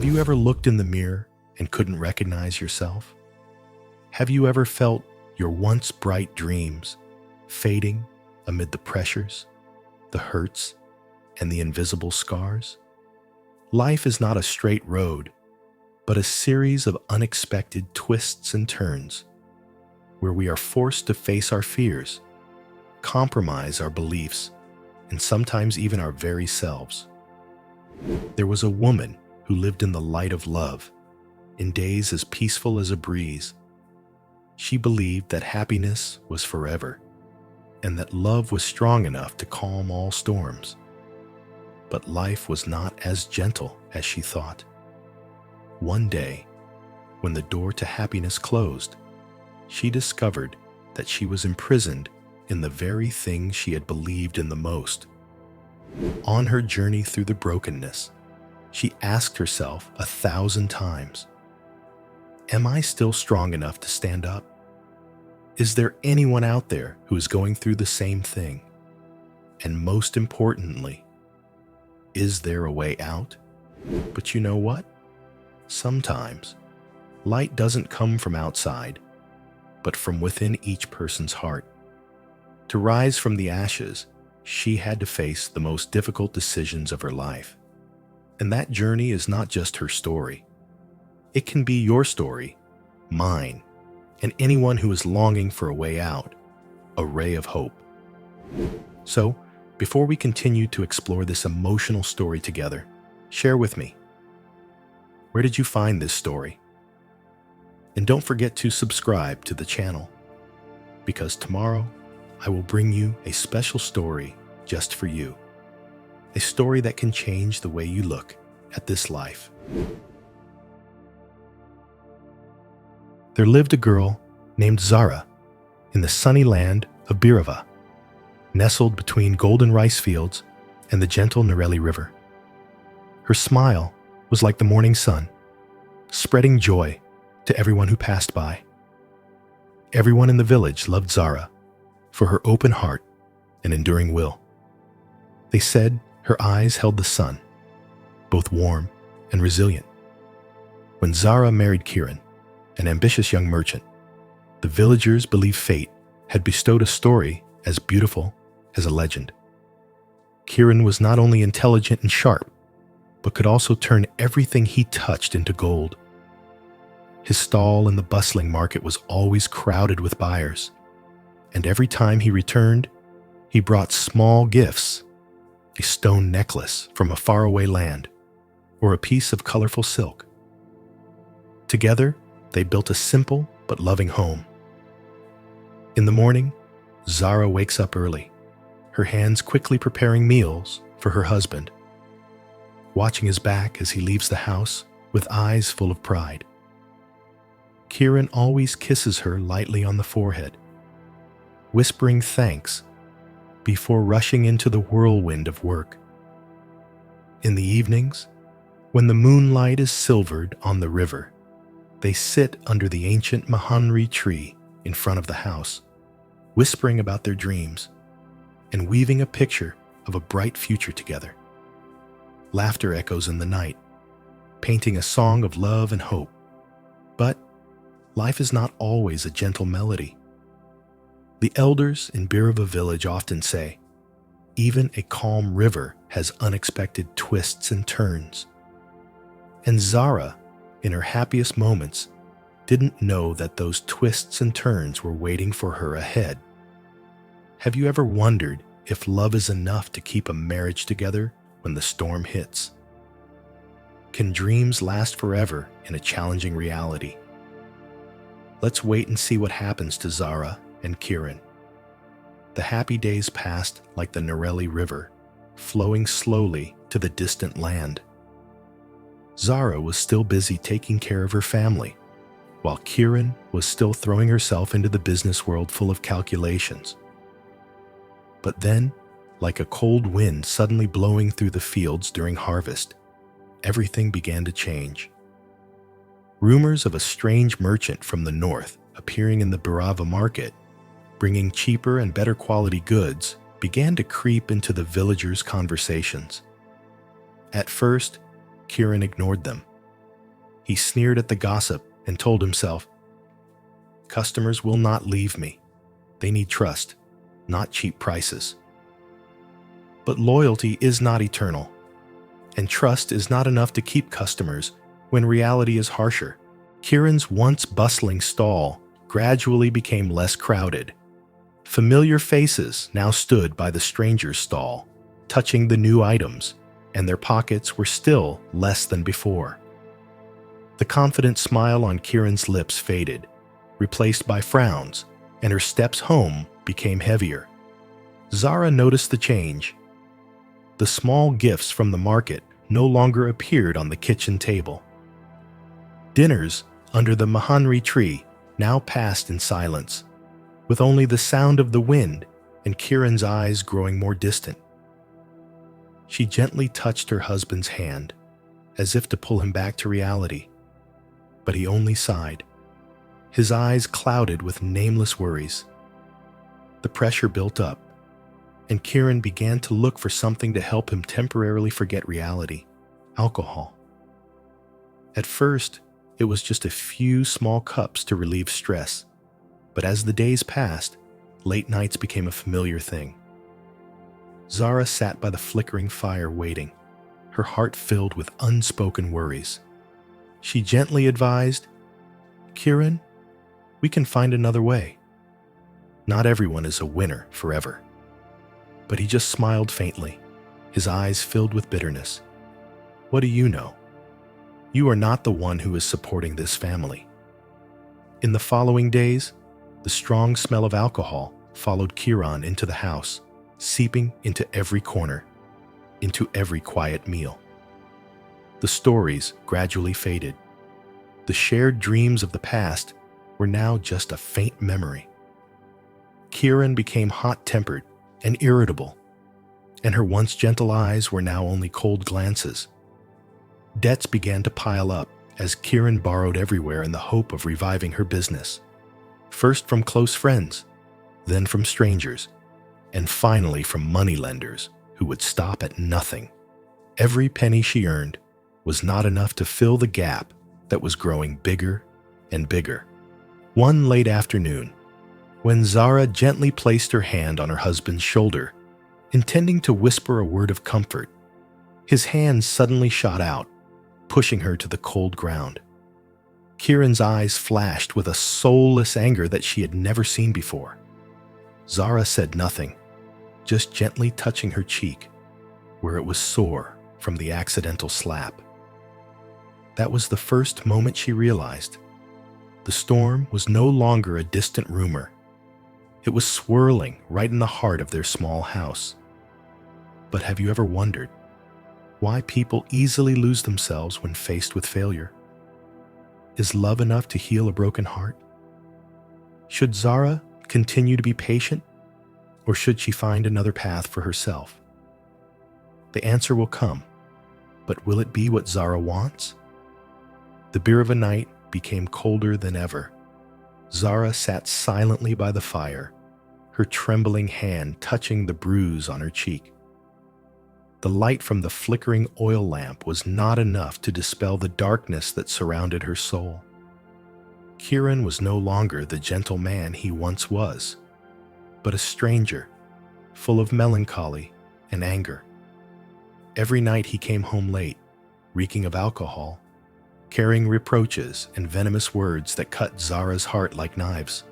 Have you ever looked in the mirror and couldn't recognize yourself? Have you ever felt your once bright dreams fading amid the pressures, the hurts, and the invisible scars? Life is not a straight road, but a series of unexpected twists and turns where we are forced to face our fears, compromise our beliefs, and sometimes even our very selves. There was a woman who lived in the light of love, in days as peaceful as a breeze. She believed that happiness was forever, and that love was strong enough to calm all storms. But life was not as gentle as she thought. One day, when the door to happiness closed, she discovered that she was imprisoned in the very thing she had believed in the most. On her journey through the brokenness, she asked herself 1,000 times, "Am I still strong enough to stand up? Is there anyone out there who is going through the same thing? And most importantly, is there a way out?" But you know what? Sometimes, light doesn't come from outside, but from within each person's heart. To rise from the ashes, she had to face the most difficult decisions of her life. And that journey is not just her story. It can be your story, mine, and anyone who is longing for a way out, a ray of hope. So, before we continue to explore this emotional story together, share with me. Where did you find this story? And don't forget to subscribe to the channel, because tomorrow I will bring you a special story just for you. A story that can change the way you look at this life. There lived a girl named Zara in the sunny land of Birava, nestled between golden rice fields and the gentle Nareli River. Her smile was like the morning sun, spreading joy to everyone who passed by. Everyone in the village loved Zara for her open heart and enduring will. They said her eyes held the sun, both warm and resilient. When Zara married Kiran, an ambitious young merchant, the villagers believed fate had bestowed a story as beautiful as a legend. Kiran was not only intelligent and sharp, but could also turn everything he touched into gold. His stall in the bustling market was always crowded with buyers, and every time he returned, he brought small gifts, a stone necklace from a faraway land, or a piece of colorful silk. Together, they built a simple but loving home. In the morning, Zara wakes up early, her hands quickly preparing meals for her husband, watching his back as he leaves the house with eyes full of pride. Kiran always kisses her lightly on the forehead, whispering thanks before rushing into the whirlwind of work. In the evenings, when the moonlight is silvered on the river, they sit under the ancient Mahanri tree in front of the house, whispering about their dreams and weaving a picture of a bright future together. Laughter echoes in the night, painting a song of love and hope. But life is not always a gentle melody. The elders in Birava village often say, even a calm river has unexpected twists and turns. And Zara, in her happiest moments, didn't know that those twists and turns were waiting for her ahead. Have you ever wondered if love is enough to keep a marriage together when the storm hits? Can dreams last forever in a challenging reality? Let's wait and see what happens to Zara and Kiran. The happy days passed like the Nareli River, flowing slowly to the distant land. Zara was still busy taking care of her family, while Kiran was still throwing herself into the business world full of calculations. But then, like a cold wind suddenly blowing through the fields during harvest, everything began to change. Rumors of a strange merchant from the north appearing in the Birava market, bringing cheaper and better quality goods, began to creep into the villagers' conversations. At first, Kiran ignored them, He sneered at the gossip and told himself, "Customers will not leave me. They need trust, not cheap prices." But loyalty is not eternal, and trust is not enough to keep customers when reality is harsher. Kieran's once bustling stall gradually became less crowded. Familiar faces now stood by the stranger's stall, touching the new items, and their pockets were still less than before. The confident smile on Kieran's lips faded, replaced by frowns, and her steps home became heavier. Zara noticed the change. The small gifts from the market no longer appeared on the kitchen table. Dinners under the mahanri tree now passed in silence, with only the sound of the wind and Kieran's eyes growing more distant. She gently touched her husband's hand, as if to pull him back to reality, but he only sighed, his eyes clouded with nameless worries. The pressure built up, and Kieran began to look for something to help him temporarily forget reality: alcohol. At first, it was just a few small cups to relieve stress, but as the days passed, late nights became a familiar thing. Zara sat by the flickering fire waiting, her heart filled with unspoken worries. She gently advised, "Kieran, we can find another way. Not everyone is a winner forever." But he just smiled faintly, his eyes filled with bitterness. "What do you know? You are not the one who is supporting this family." In the following days, the strong smell of alcohol followed Kieran into the house, seeping into every corner, into every quiet meal. The stories gradually faded. The shared dreams of the past were now just a faint memory. Kieran became hot-tempered and irritable, and her once gentle eyes were now only cold glances. Debts began to pile up as Kieran borrowed everywhere in the hope of reviving her business, first from close friends, then from strangers, and finally from moneylenders who would stop at nothing. Every penny she earned was not enough to fill the gap that was growing bigger and bigger. One late afternoon, when Zara gently placed her hand on her husband's shoulder, intending to whisper a word of comfort, his hand suddenly shot out, pushing her to the cold ground. Kieran's eyes flashed with a soulless anger that she had never seen before. Zara said nothing, just gently touching her cheek, where it was sore from the accidental slap. That was the first moment she realized. The storm was no longer a distant rumor. It was swirling right in the heart of their small house. But have you ever wondered why people easily lose themselves when faced with failure? Is love enough to heal a broken heart? Should Zara continue to be patient, or should she find another path for herself? The answer will come, but will it be what Zara wants? The Birava night became colder than ever. Zara sat silently by the fire, her trembling hand touching the bruise on her cheek. The light from the flickering oil lamp was not enough to dispel the darkness that surrounded her soul. Kieran was no longer the gentle man he once was, but a stranger, full of melancholy and anger. Every night he came home late, reeking of alcohol, carrying reproaches and venomous words that cut Zara's heart like knives.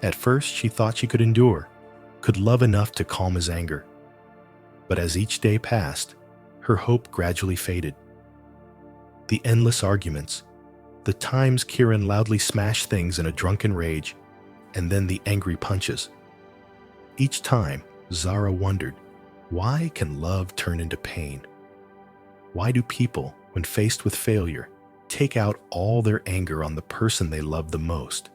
At first, she thought she could endure, could love enough to calm his anger. But as each day passed, her hope gradually faded. The endless arguments, the times Kieran loudly smashed things in a drunken rage, and then the angry punches. Each time, Zara wondered, why can love turn into pain? Why do people, when faced with failure, take out all their anger on the person they love the most?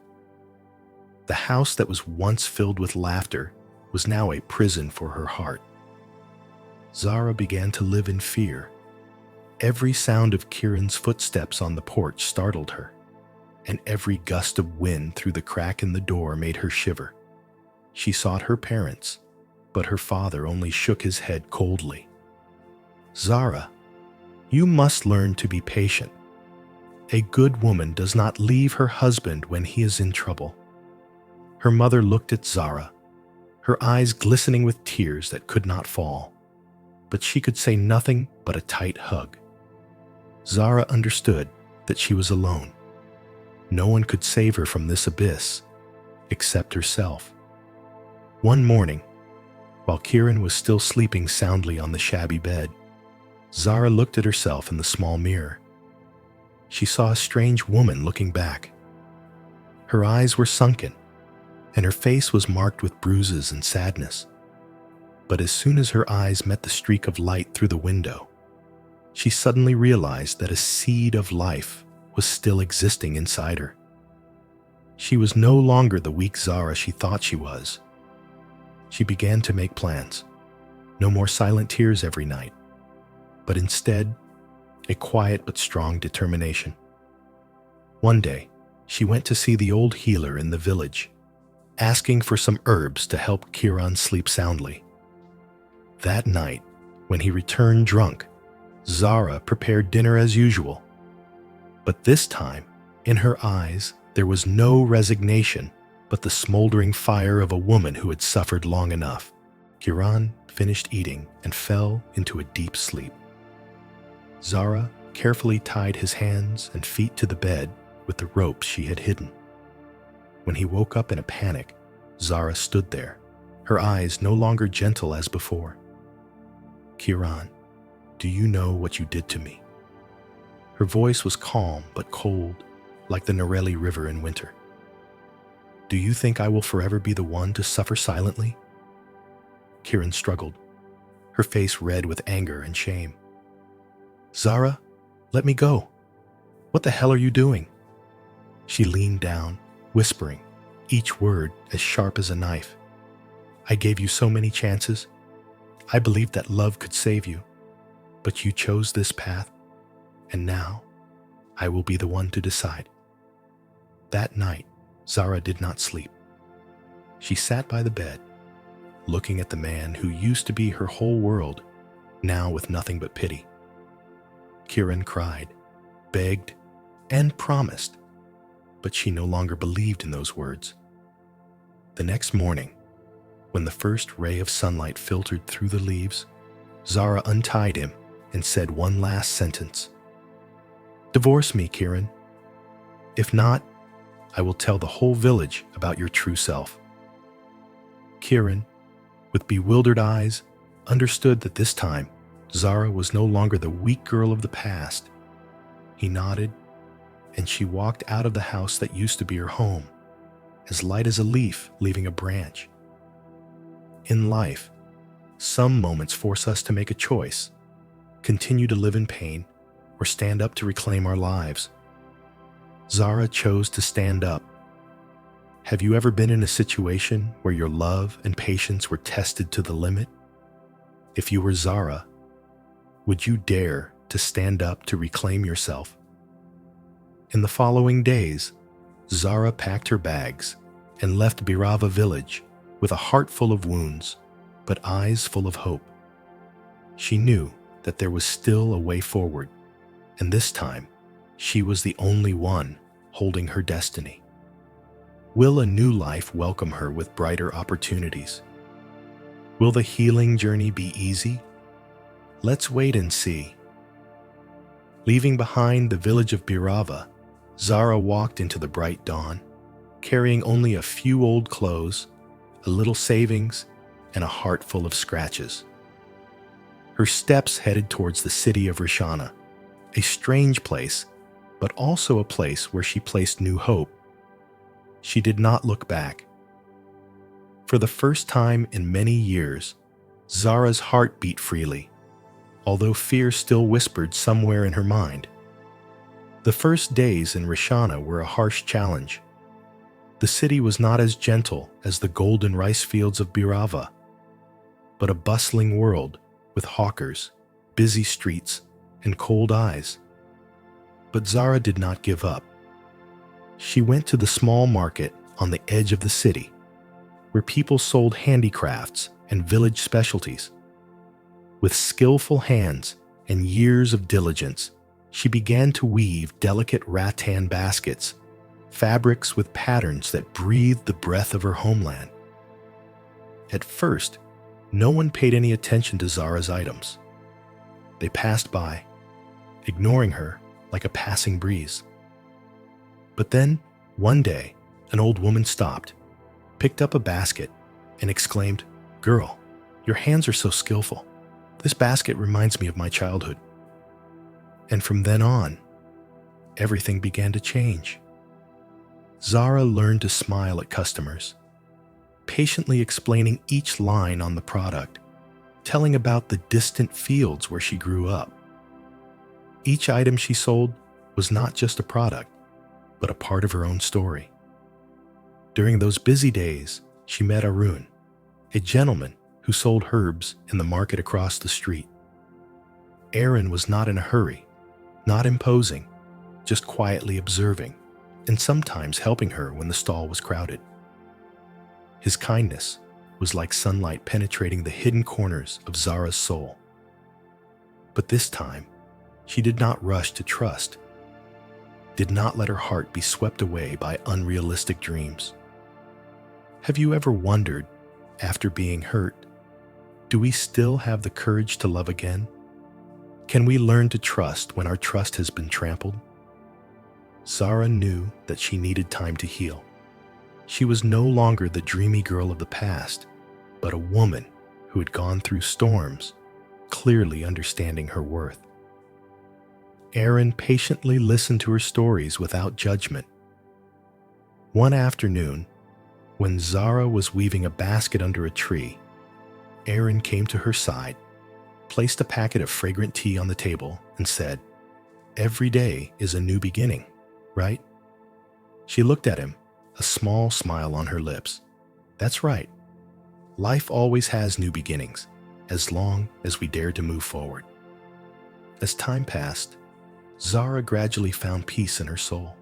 The house that was once filled with laughter was now a prison for her heart. Zara began to live in fear. Every sound of Kieran's footsteps on the porch startled her, and every gust of wind through the crack in the door made her shiver. She sought her parents, but her father only shook his head coldly. "Zara, you must learn to be patient. A good woman does not leave her husband when he is in trouble. Her mother looked at Zara, her eyes glistening with tears that could not fall, but she could say nothing but a tight hug. Zara understood that she was alone. No one could save her from this abyss except herself. One morning, while Kieran was still sleeping soundly on the shabby bed, Zara looked at herself in the small mirror. She saw a strange woman looking back. Her eyes were sunken, and her face was marked with bruises and sadness. But as soon as her eyes met the streak of light through the window, she suddenly realized that a seed of life was still existing inside her. She was no longer the weak Zara she thought she was. She began to make plans. No more silent tears every night, but instead, a quiet but strong determination. One day, she went to see the old healer in the village, asking for some herbs to help Kieran sleep soundly. That night, when he returned drunk, Zara prepared dinner as usual. But this time, in her eyes, there was no resignation, but the smoldering fire of a woman who had suffered long enough. Kieran finished eating and fell into a deep sleep. Zara carefully tied his hands and feet to the bed with the ropes she had hidden. When he woke up in a panic, Zara stood there, her eyes no longer gentle as before. "Kieran, do you know what you did to me?" Her voice was calm but cold, like the Nareli River in winter. "Do you think I will forever be the one to suffer silently?" Kieran struggled, her face red with anger and shame. "Zara, let me go. What the hell are you doing?" She leaned down, whispering, each word as sharp as a knife. "I gave you so many chances. I believed that love could save you, but you chose this path, and now I will be the one to decide." That night, Zara did not sleep. She sat by the bed, looking at the man who used to be her whole world, now with nothing but pity. Kieran cried, begged, and promised, but she no longer believed in those words. The next morning, when the first ray of sunlight filtered through the leaves, Zara untied him and said one last sentence. "Divorce me, Kieran. If not, I will tell the whole village about your true self." Kieran, with bewildered eyes, understood that this time Zara was no longer the weak girl of the past. He nodded, and she walked out of the house that used to be her home, as light as a leaf leaving a branch. In life, some moments force us to make a choice, continue to live in pain, or stand up to reclaim our lives. Zara chose to stand up. Have you ever been in a situation where your love and patience were tested to the limit? If you were Zara, would you dare to stand up to reclaim yourself? In the following days, Zara packed her bags and left Birava village with a heart full of wounds, but eyes full of hope. She knew that there was still a way forward, and this time, she was the only one holding her destiny. Will a new life welcome her with brighter opportunities? Will the healing journey be easy? Let's wait and see. Leaving behind the village of Birava, Zara walked into the bright dawn, carrying only a few old clothes, a little savings, and a heart full of scratches. Her steps headed towards the city of Rishana, a strange place, but also a place where she placed new hope. She did not look back. For the first time in many years, Zara's heart beat freely, although fear still whispered somewhere in her mind. The first days in Rishana were a harsh challenge. The city was not as gentle as the golden rice fields of Birava, but a bustling world with hawkers, busy streets, and cold eyes. But Zara did not give up. She went to the small market on the edge of the city, where people sold handicrafts and village specialties. With skillful hands and years of diligence, She began to weave delicate rattan baskets, fabrics with patterns that breathed the breath of her homeland. At first, no one paid any attention to Zara's items. They passed by, ignoring her like a passing breeze. But then, one day, an old woman stopped, picked up a basket, and exclaimed, "Girl, your hands are so skillful. This basket reminds me of my childhood." And from then on, everything began to change. Zara learned to smile at customers, patiently explaining each line on the product, telling about the distant fields where she grew up. Each item she sold was not just a product, but a part of her own story. During those busy days, she met Arun, a gentleman who sold herbs in the market across the street. Aaron was not in a hurry, not imposing, just quietly observing, and sometimes helping her when the stall was crowded. His kindness was like sunlight penetrating the hidden corners of Zara's soul. But this time, she did not rush to trust, did not let her heart be swept away by unrealistic dreams. Have you ever wondered, after being hurt, do we still have the courage to love again? Can we learn to trust when our trust has been trampled? Zara knew that she needed time to heal. She was no longer the dreamy girl of the past, but a woman who had gone through storms, clearly understanding her worth. Aaron patiently listened to her stories without judgment. One afternoon, when Zara was weaving a basket under a tree, Aaron came to her side, placed a packet of fragrant tea on the table, and said, "Every day is a new beginning, right?" She looked at him, a small smile on her lips. "That's right. Life always has new beginnings, as long as we dare to move forward." As time passed, Zara gradually found peace in her soul.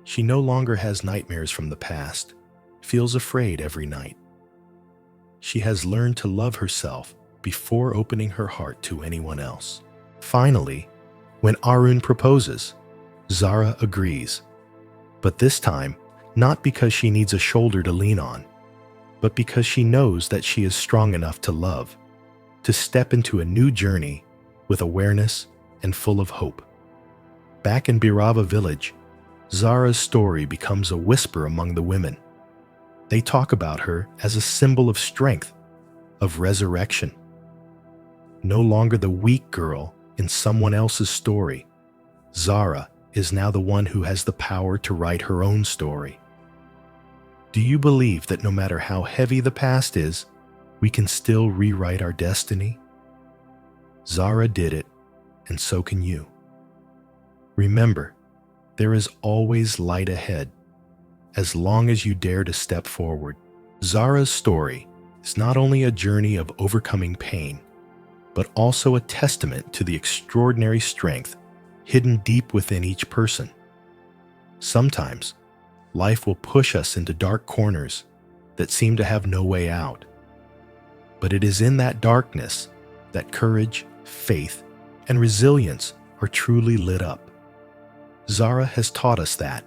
She no longer has nightmares from the past, feels afraid every night. She has learned to love herself before opening her heart to anyone else. Finally, when Arun proposes, Zara agrees. But this time, not because she needs a shoulder to lean on, but because she knows that she is strong enough to love, to step into a new journey with awareness and full of hope. Back in Birava village, Zara's story becomes a whisper among the women. They talk about her as a symbol of strength, of resurrection. No longer the weak girl in someone else's story, Zara is now the one who has the power to write her own story. Do you believe that no matter how heavy the past is, we can still rewrite our destiny? Zara did it, and so can you. Remember, there is always light ahead, as long as you dare to step forward. Zara's story is not only a journey of overcoming pain, but also a testament to the extraordinary strength hidden deep within each person. Sometimes, life will push us into dark corners that seem to have no way out. But it is in that darkness that courage, faith, and resilience are truly lit up. Zara has taught us that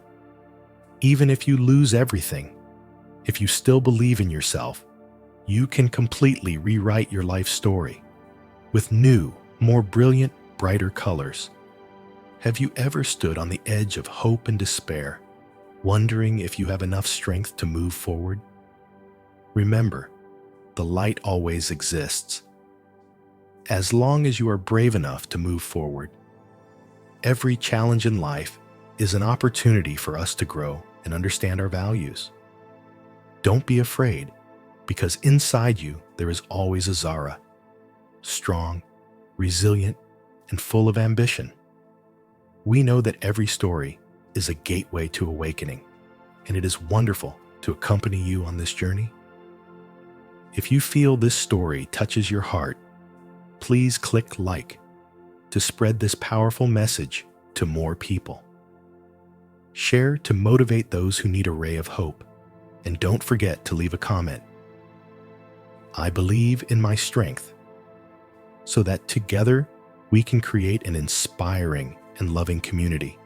even if you lose everything, if you still believe in yourself, you can completely rewrite your life story with new, more brilliant, brighter colors. Have you ever stood on the edge of hope and despair, wondering if you have enough strength to move forward? Remember, the light always exists. As long as you are brave enough to move forward, every challenge in life is an opportunity for us to grow and understand our values. Don't be afraid, because inside you there is always a Zara, strong, resilient, and full of ambition. We know that every story is a gateway to awakening, and it is wonderful to accompany you on this journey. If you feel this story touches your heart, please click like to spread this powerful message to more people. Share to motivate those who need a ray of hope, and don't forget to leave a comment. I believe in my strength, so that together we can create an inspiring and loving community.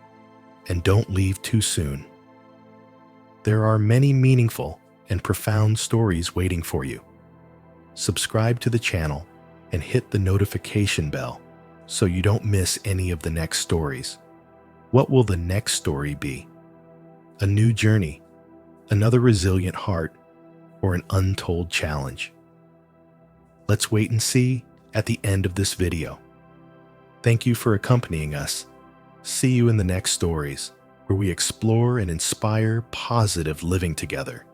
And don't leave too soon. There are many meaningful and profound stories waiting for you. Subscribe to the channel and hit the notification bell so you don't miss any of the next stories. What will the next story be? A new journey, another resilient heart, or an untold challenge? Let's wait and see at the end of this video. Thank you for accompanying us. See you in the next stories, where we explore and inspire positive living together.